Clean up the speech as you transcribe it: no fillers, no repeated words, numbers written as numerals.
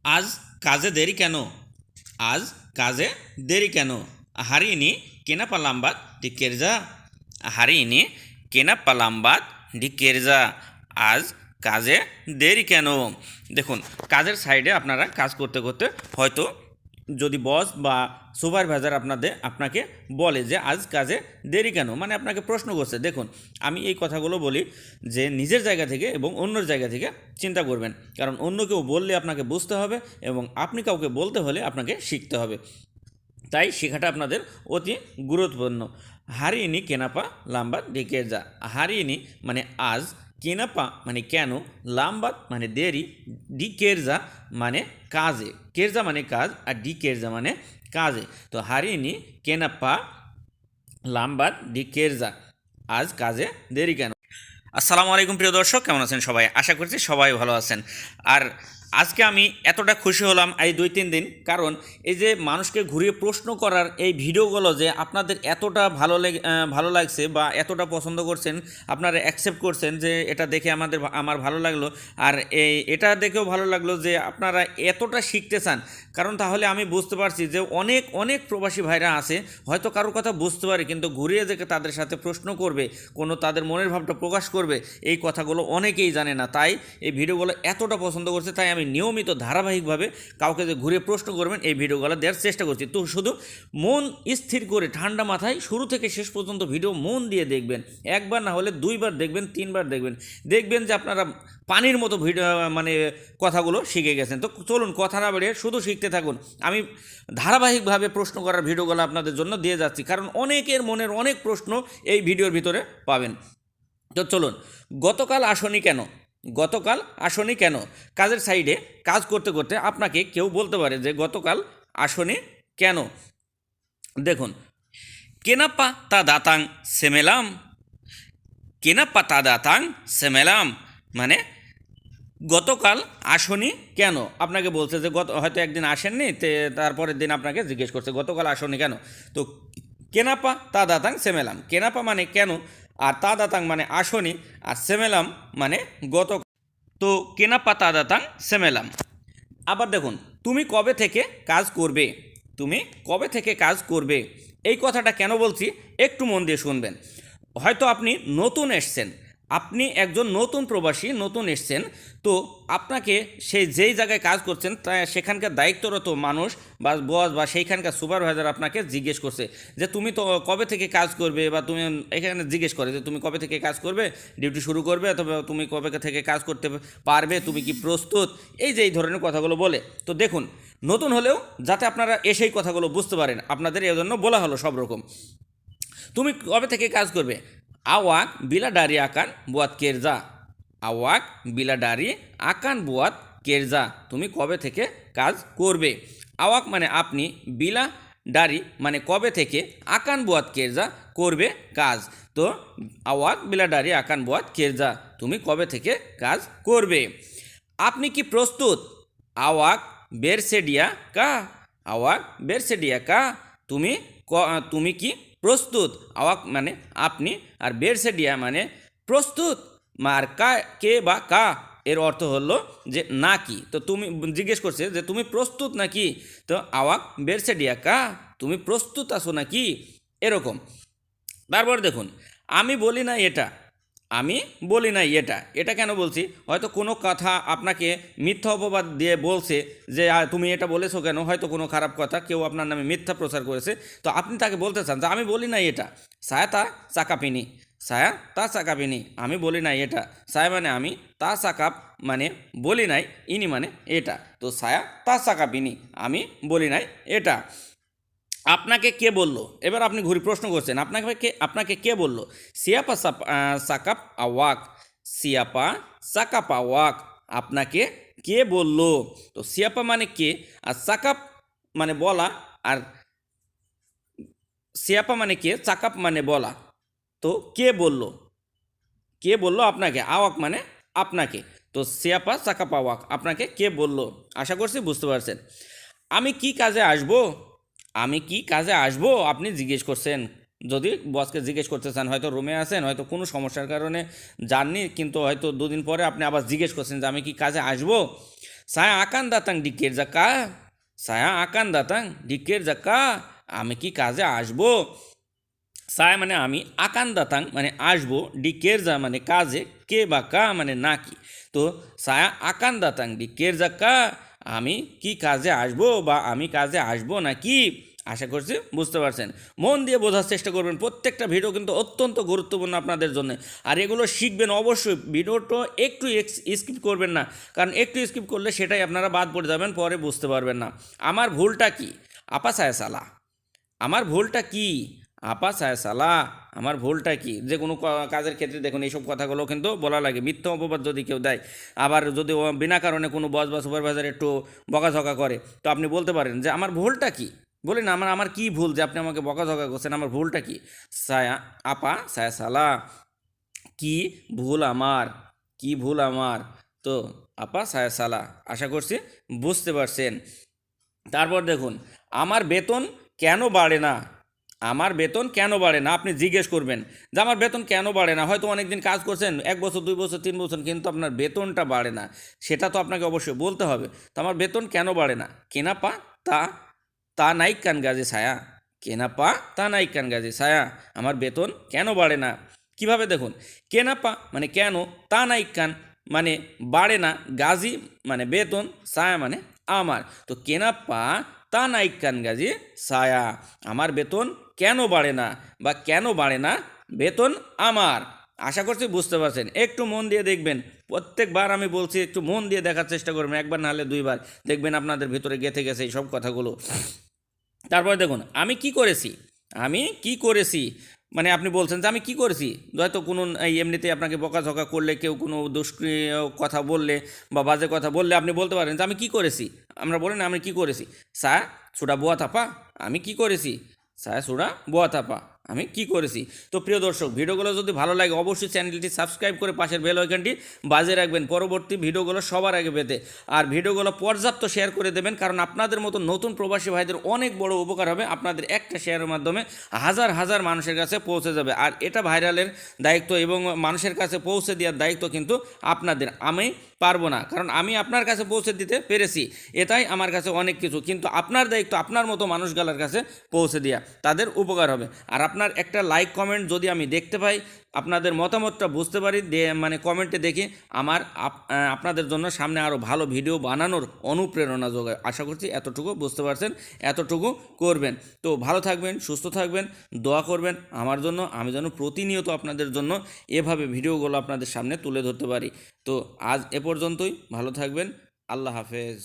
আজ কাজে দেরি কেন? আজ কাজে দেরি কেন? Hari ini kenapa lambat di kerja? Hari ini kenapa lambat di kerja? আজ কাজে দেরি কেন? দেখুন, কাজের সাইডে আপনারা কাজ করতে করতে হয়তো যদি বস বা সুপারভাইজার আপনাকে বলে যে আজ কাজে দেরি কেন, মানে আপনাকে প্রশ্ন করছে। দেখুন, আমি এই কথাগুলো বলি যে নিজের জায়গা থেকে এবং অন্যের জায়গা থেকে চিন্তা করবেন, কারণ অন্য কেউ বললে আপনাকে বুঝতে হবে এবং আপনি কাউকে বলতে হলে আপনাকে শিখতে হবে। তাই শেখাটা আপনাদের অতি গুরুত্বপূর্ণ। হারি ইনি কেনাপা লাম্বাত ডেকে যা। হারি ইনি মানে আজ, কেনাপা মানে কেন, লাম্বাত মানে দেরি, ডি কেরজা মানে কাজে। কেরজা মানে কাজ আর ডি কেরজা মানে কাজে। তো হারি ইনি কেনাপা লাম্বাত ডি কেরজা, আজ কাজে দেরি কেন। আসসালামু আলাইকুম প্রিয় দর্শক, কেমন আছেন সবাই? আশা করছি সবাই ভালো আছেন। আর আজকে আমি এতটা খুশি হলাম এই 2-3 দিন, কারণ এই যে মানুষকে ঘুরিয়ে প্রশ্ন করার এই ভিডিওগুলো যে আপনাদের এতটা ভালো লাগছে বা এতটা পছন্দ করছেন, আপনারা অ্যাকসেপ্ট করছেন যে এটা দেখে আমার ভালো লাগলো। আর এটা দেখেও ভালো লাগলো যে আপনারা এতটা শিখতে চান, কারণ তাহলে আমি বুঝতে পারছি যে অনেক অনেক প্রবাসী ভাইরা আছে, হয়তো কারোর কথা বুঝতে পারে কিন্তু ঘুরিয়ে দেখে তাদের সাথে প্রশ্ন করবে, কোনো তাদের মনের ভাবটা প্রকাশ করবে, এই কথাগুলো অনেকেই জানে না। তাই এই ভিডিওগুলো এতটা পছন্দ করছে, তাই আমি নিয়মিত ধারাবাহিকভাবে কাউকে যে ঘুরে প্রশ্ন করবেন এই ভিডিওগুলো দেওয়ার চেষ্টা করছি। তো শুধু মন স্থির করে ঠান্ডা মাথায় শুরু থেকে শেষ পর্যন্ত ভিডিও মন দিয়ে দেখবেন। একবার না হলে 2বার দেখবেন, 3বার দেখবেন, দেখবেন যে আপনারা পানির মতো ভিডিও মানে কথাগুলো শিখে গেছেন। তো চলুন কথা না বেরিয়ে শুধু শিখতে থাকুন। আমি ধারাবাহিকভাবে প্রশ্ন করার ভিডিওগুলো আপনাদের জন্য দিয়ে যাচ্ছি, কারণ অনেকের মনের অনেক প্রশ্ন এই ভিডিওর ভিতরে পাবেন। তো চলুন, গতকাল আসনি কেন? গতকাল আসনি কেন? কাজের সাইডে কাজ করতে করতে আপনাকে কেউ বলতে পারে যে গতকাল আসনি কেন। দেখুন, কেনাপ্পা তা দাতাং সেমেলাম। কেনাপ্পা তা দাতাং সেমেলাম মানে গতকাল আসনি কেন? আপনাকে বলছে যে হয়তো একদিন আসেননি, তারপরের দিন আপনাকে জিজ্ঞেস করছে গতকাল আসনি কেন। তো কেনাপা তা দাতাং সেমেলাম, কেনাপা মানে কেন, আর তা দাতাং মানে আসনি, আর সেমেলাম মানে গত। তো কেনাপা তা দাতাং সেমেলাম। আবার দেখুন, তুমি কবে থেকে কাজ করবে? তুমি কবে থেকে কাজ করবে, এই কথাটা কেন বলছি একটু মন দিয়ে শুনবেন। হয়তো আপনি নতুন এসছেন, আপনি একজন নতুন প্রবাসী, নতুন এসছেন। তো আপনাকে যেই জায়গায় কাজ করছেন সেখানকার দায়িত্বরত মানুষ বা বস বা সেইখানকার সুপারভাইজার আপনাকে জিজ্ঞেস করছে যে তুমি তো কবে থেকে কাজ করবে, বা তুমি এখানে জিজ্ঞেস করে যে তুমি কবে থেকে কাজ করবে, ডিউটি শুরু করবে, অথবা তুমি কবে থেকে কাজ করতে পারবে, তুমি কি প্রস্তুত, এই ধরনের কথাগুলো বলে। তো দেখুন, নতুন হলেও যাতে আপনারা এসেই কথাগুলো বুঝতে পারেন, আপনাদের এই জন্য বলা হলো সব রকম। তুমি কবে থেকে কাজ করবে? Awak bila dari akan buat kerja. Awak bila dari akan buat kerja. তুমি কবে থেকে কাজ করবে? আওয়াক মানে আপনি, বিলা ডারি মানে কবে থেকে, আকান বুয়াত কেরজা করবে কাজ। তো আওয়াক বিলা ডারি আকান বুয়াত কেরজা, তুমি কবে থেকে কাজ করবে? আপনি কি প্রস্তুত? আওয়াক বেরসেডিয়া কা। আওয়াক বেরসেডিয়া কা, তুমি তুমি কি প্রস্তুত? আওয়াক মানে আপনি, আর বেরসেডিয়া মানে প্রস্তুত, আর কা কে বা কা এর অর্থ হলো যে নাকি। তো তুমি জিজ্ঞেস করছে যে তুমি প্রস্তুত নাকি, তো আওয়াক বেরসেডিয়া কা, তুমি প্রস্তুত আছো নাকি, এরকম। তারপর দেখুন, আমি বলি না এটা, আমি বলি না এটা, এটা কেন বলছি? হয়তো কোনো কথা আপনাকে মিথ্যা অপবাদ দিয়ে বলছে যে তুমি এটা বলেছো কেন, হয়তো কোনো খারাপ কথা কেউ আপনার নামে মিথ্যা প্রচার করেছে। তো আপনি তাকে বলতে চান যে আমি বলি না এটা, সায়া তা চাকাপিনি, সায়া তা চাকাপিনি, আমি বলি নাই এটা। সায়া মানে আমি, তা চাকাপ মানে বলি নাই, ইনি মানে এটা। তো সায়া তা চাকাপিনি, আমি বলি নাই এটা। আপনাকে কে বলল? এবার আপনি ঘুরি প্রশ্ন করছেন, আপনাকে কে বলল? সিয়াপা সাকাপ আওয়াক, সিয়াপা সাকাপ আওয়াক, আপনাকে কে বলল? তো সিয়াপা মানে কে, আর সাকাপ মানে বলা, আর সিয়াপা মানে কে, চাকাপ মানে বলা। তো কে বলল? কে বলল আপনাকে? আওয়াক মানে আপনাকে। তো সিয়াপা চাকাপ আওয়াক, আপনাকে কে বলল? আশা করছি বুঝতে পারছেন। আমি কি কাজে আসবো? আমি কি কাজে আসবো আপনি জিজ্ঞেস করছেন। যদি বসকে জিজ্ঞেস করতে চান, হয়তো রুমে আছেন, হয়তো কোনো সমস্যার কারণে যাননি, কিন্তু হয়তো 2 দিন পরে আপনি আবার জিজ্ঞেস করছেন যে আমি কি কাজে আসবো। saya akan datang di kerja kah? saya akan datang di kerja kah? আমি কি কাজে আসবো? সায় মানে আমি, আকান দাতাং মানে আসবো, ডি কেরজা মানে কাজে, কে বা কা মানে নাকি। তো সায়া আকান দাতাং ডি কেরজা কা, আমি কি কাজে আসবো বা আমি কাজে আসবো নাকি। আশা করছি বুঝতে পারছেন। মন দিয়ে বোঝার চেষ্টা করবেন, প্রত্যেকটা ভিডিও কিন্তু অত্যন্ত গুরুত্বপূর্ণ আপনাদের জন্য। আর এগুলো শিখবেন অবশ্যই, ভিডিওটা একটু স্কিপ করবেন না, কারণ একটু স্কিপ করলে সেটাই আপনারা বাদ পড়ে যাবেন, পরে বুঝতে পারবেন না। আমার ভুলটা কি? আপা সায়া সালা, আমার ভুলটা কি? আপা সায়া সালা, আমার ভুলটা কি? যে কোনো কাজের ক্ষেত্রে দেখুন এইসব কথাগুলো কিন্তু বলা লাগে। মিথ্যা অপবাদ যদি কেউ দেয়, আবার যদি বিনা কারণে কোনো বস বা সুপারভাইজার একটু বকাঝকা করে, তো আপনি বলতে পারেন যে আমার ভুলটা কি। বলি না, আমার কি ভুল যে আপনি আমাকে বকাঝকা করছেন, আমার ভুলটা কি? সায়া আপা সায়া সালা, কি ভুল আমার, কি ভুল আমার। তো আপা সায়া সালা, আশা করছি বুঝতে পারছেন। তারপর দেখুন, আমার বেতন কেন বাড়ে না? আমার বেতন কেন বাড়ে না? আপনি জিজ্ঞেস করবেন যে আমার বেতন কেন বাড়ে না। হয়তো অনেক দিন কাজ করছেন, 1 বছর 2 বছর 3 বছর, কিন্তু আপনার বেতনটা বাড়ে না, সেটা তো আপনাকে অবশ্যই বলতে হবে। তো আমার বেতন কেন বাড়ে না? কেনাপা তা তা নাইকান গাজে ছায়া, কেনাপা তা নাইকান গাজে ছায়া, আমার বেতন কেন বাড়ে না। কিভাবে দেখুন, কেনাপা মানে কেন, তা নাইকান মানে বাড়ে না, গাজী মানে বেতন, ছায়া মানে আমার। তো কেনাপা তা নাইকান গাজী ছায়া, আমার বেতন কেন বাড়ে না বা কেন বাড়ে না বেতন আমার। আশা করছি বুঝতে পারছেন। একটু মন দিয়ে দেখবেন, প্রত্যেকবার আমি বলছি একটু মন দিয়ে দেখার চেষ্টা করবেন, একবার নাহলে 2বার, দেখবেন আপনাদের ভিতরে গেঁথে গেছে এই সব কথাগুলো। তারপরে দেখুন, আমি কি করেছি, আমি কি করেছি মানে আপনি বলছেন যে আমি কি করেছি। হয়তো কোনো এমনিতে আপনাকে বকাঝকা করলে, কেউ কোনো দুষ্ক্রিয় কথা বললে বা বাজে কথা বললে, আপনি বলতে পারেন যে আমি কি করেছি। আমরা বলি না আমি কি করেছি, সা সুডা বুয়া থাপা, আমি কি করেছি, সা সুডা বুয়া থাপা, আমি কি করেছি। তো প্রিয় দর্শক, ভিডিওগুলো যদি ভালো লাগে অবশ্যই চ্যানেলটি সাবস্ক্রাইব করে পাশের বেল আইকনটি বাজিয়ে রাখবেন পরবর্তী ভিডিওগুলো সবার আগে পেতে। আর ভিডিওগুলো পর্যাপ্ত শেয়ার করে দেবেন, কারণ আপনাদের মতো নতুন প্রবাসী ভাইদের অনেক বড় উপকার হবে। আপনাদের একটা শেয়ারের মাধ্যমে হাজার হাজার মানুষের কাছে পৌঁছে যাবে। আর এটা ভাইরালের দায়িত্ব এবং মানুষের কাছে পৌঁছে দেওয়ার দায়িত্ব কিন্তু আপনাদের। আমি পারবো না, কারণ আমি আপনার কাছে পৌঁছে দিতে পেরেছি, এটাই আমার কাছে অনেক কিছু। কিন্তু আপনার দায়িত্ব আপনার মতো মানুষগুলোর কাছে পৌঁছে দেওয়া, তাদের উপকার হবে। আর আপনার একটা লাইক কমেন্ট যদি আমি দেখতে পাই, আপনাদের মতামতটা বুঝতে পারি, মানে কমেন্টে দেখি আমার আপনাদের জন্য সামনে আরও ভালো ভিডিও বানানোর অনুপ্রেরণা যোগায়। আশা করছি এতটুকু বুঝতে পারছেন, এতটুকু করবেন। তো ভালো থাকবেন, সুস্থ থাকবেন, দোয়া করবেন আমার জন্য, আমি যেন প্রতিনিয়ত আপনাদের জন্য এভাবে ভিডিওগুলো আপনাদের সামনে তুলে ধরতে পারি। তো আজ এ পর্যন্তই, ভালো থাকবেন, আল্লাহ হাফেজ।